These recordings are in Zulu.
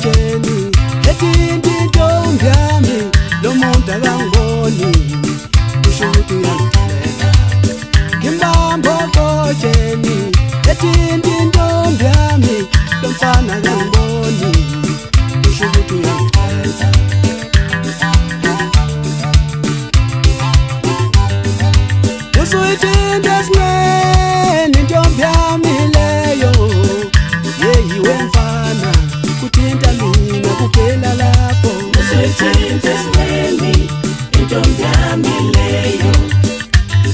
Jenny, etinti ntombi yami lo muntu akangiboni kusho ukuthi uyangithela. Ngimbamba Jenny, etinti ntombi yami lo mfana akangiboni kusho ukuthi uyangithela. Usuyithinta esinweni ntombi yami leyo, yeyiwe mfana kuthinta mina kuphela lapho. Usuyithinta esinweni intombi yami leyo,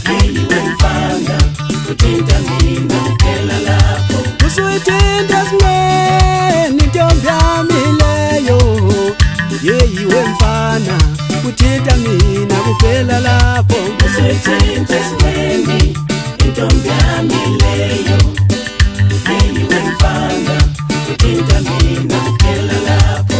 yeyiwe mfana kuthinta mina kuphela lapho. Usuyithinta esinweni intombi yami leyo, yeyiwe mfana kuthinta mina kuphela lapho. Usuyithinta esinweni intombi yami leyo, yeyiwe mfana kuthinta mina kuphela lapho.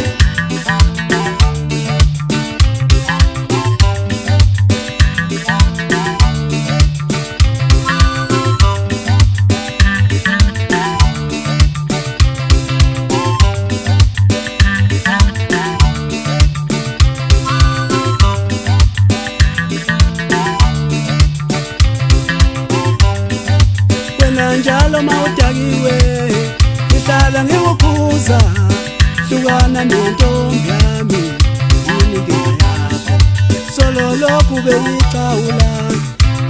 Wena njalo mawudakiwe ngihlala ngiwukhuza, hlukana nentombi yami inkinga yakho. Solo lokhu beyixawula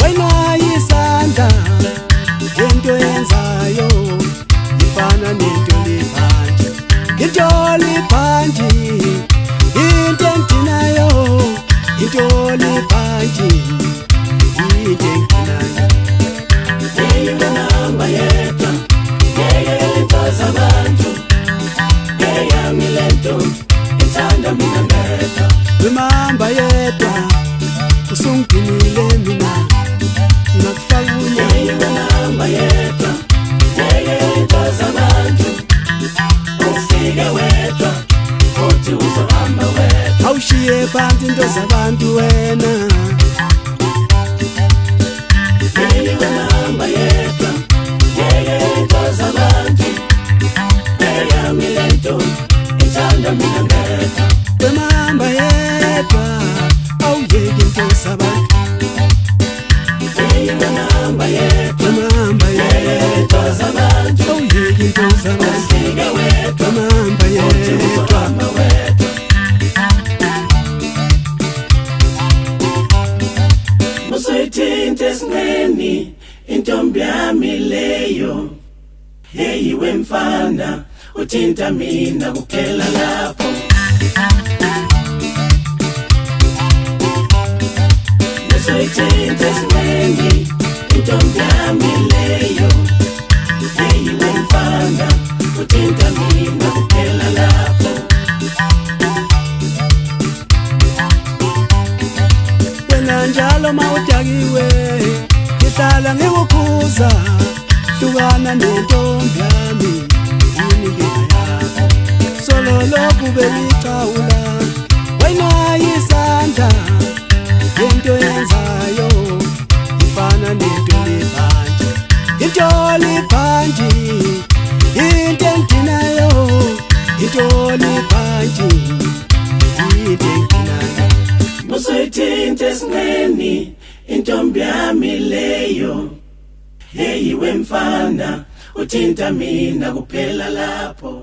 wayinayo isandla, into yenzayo ifana nento libhanji. Into libhanji into enginayo, into libhanji into enginayo. Yeyiwe namba yedwa, yeyelitoza abantu, yeyami lento ithanda mina ngedwa. Wemamba yedwa usungidinile mina ngakufakule. Yeyiwe namba yedwa, yeyelitoza abantu, ufike wedwa futhi uzohamba wedwa. Awushiye phansi into zabantu wena. Yeyiwe namba yedwa, yeyelitoza abantu, yeyami lento ithanda mina ngedwa. Wemamba yedwa awuyeki into zabantu. Yeyiwe namba yedwa, Wemamba yeyelitoza yedwa abantu, awuyeki into zabantu. ufike wedwa Wemamba futhi yedwa uzohamba wedwa. Usuyithinta esinweni intombi yami leyo, yeyiwe mfana uthinta mina kuphela lapho. Usuyithinta esinweni intombi yami leyo, yeyiwe mfana uthinta mina kuphela lapho. wena njalo mawudakiwe ngihlala ngiwukhuza, hlukana nentombi yami inkinga yakho. Solo lokhu beyixawula wayinayo isandla, into yenzayo ifana nento libhanji. Into libhanji into enginayo, into libhanji into enginayo. Usuyithinta esinweni intombi yami leyo, yeyiwe mfana uthinta mina kuphela lapho.